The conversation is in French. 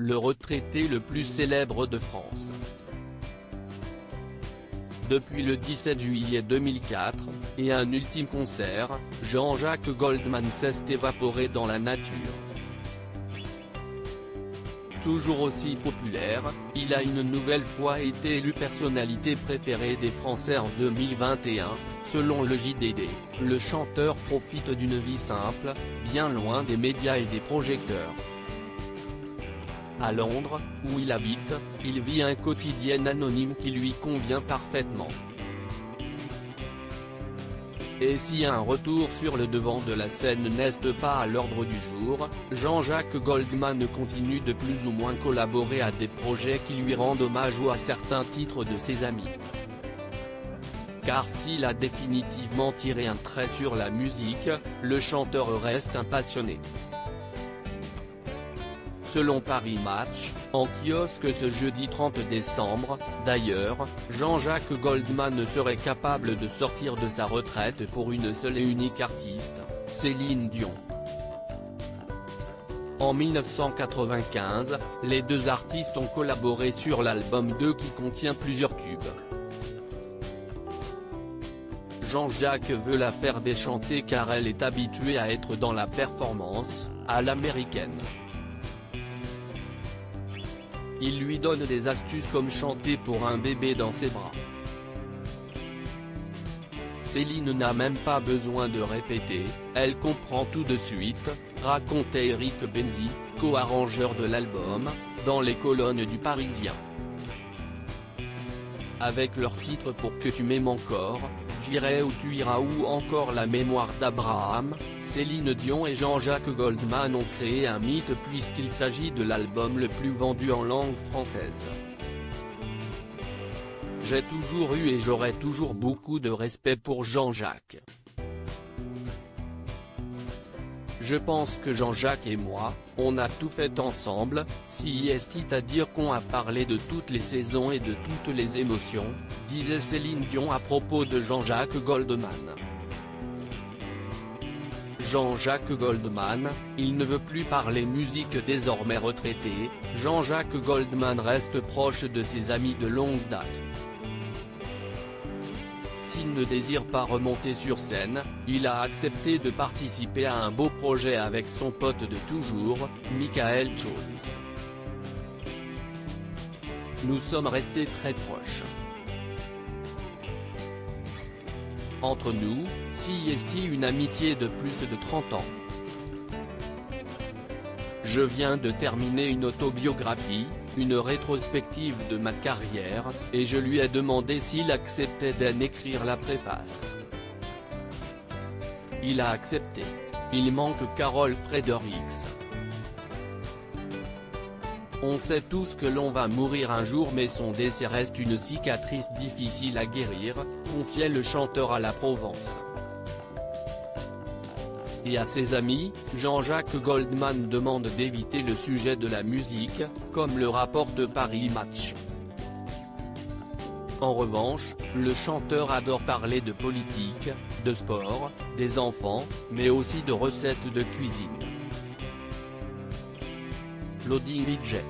le retraité le plus célèbre de France. Depuis le 17 juillet 2004, et un ultime concert, Jean-Jacques Goldman s'est évaporé dans la nature. Toujours aussi populaire, il a une nouvelle fois été élu personnalité préférée des Français en 2021, selon le JDD. Le chanteur profite d'une vie simple, bien loin des médias et des projecteurs. À Londres, où il habite, il vit un quotidien anonyme qui lui convient parfaitement. Et si un retour sur le devant de la scène n'est pas à l'ordre du jour, Jean-Jacques Goldman continue de plus ou moins collaborer à des projets qui lui rendent hommage ou à certains titres de ses amis. Car s'il a définitivement tiré un trait sur la musique, le chanteur reste un passionné. Selon Paris Match, en kiosque ce jeudi 30 décembre, d'ailleurs, Jean-Jacques Goldman serait capable de sortir de sa retraite pour une seule et unique artiste, Céline Dion. En 1995, les deux artistes ont collaboré sur l'album 2 qui contient plusieurs tubes. Jean-Jacques veut la faire déchanter car elle est habituée à être dans la performance, à l'américaine. Il lui donne des astuces comme chanter pour un bébé dans ses bras. Céline n'a même pas besoin de répéter, elle comprend tout de suite, racontait Eric Benzi, co-arrangeur de l'album, dans les colonnes du Parisien. Avec leur titre Pour que tu m'aimes encore, J'irai où tu iras ou encore La mémoire d'Abraham, Céline Dion et Jean-Jacques Goldman ont créé un mythe puisqu'il s'agit de l'album le plus vendu en langue française. J'ai toujours eu et j'aurai toujours beaucoup de respect pour Jean-Jacques. Je pense que Jean-Jacques et moi, on a tout fait ensemble, si est à dire qu'on a parlé de toutes les saisons et de toutes les émotions, disait Céline Dion à propos de Jean-Jacques Goldman. Jean-Jacques Goldman, il ne veut plus parler musique désormais retraité, Jean-Jacques Goldman reste proche de ses amis de longue date. S'il ne désire pas remonter sur scène, il a accepté de participer à un beau projet avec son pote de toujours, Michael Jones. Nous sommes restés très proches. Entre nous, si est une amitié de plus de 30 ans. Je viens de terminer une autobiographie, une rétrospective de ma carrière, et je lui ai demandé s'il acceptait d'en écrire la préface. Il a accepté. Il manque Carol Fredericks. On sait tous que l'on va mourir un jour mais son décès reste une cicatrice difficile à guérir, confiait le chanteur à la Provence. Et à ses amis, Jean-Jacques Goldman demande d'éviter le sujet de la musique, comme le rapporte Paris Match. En revanche, le chanteur adore parler de politique, de sport, des enfants, mais aussi de recettes de cuisine. Loading Budget.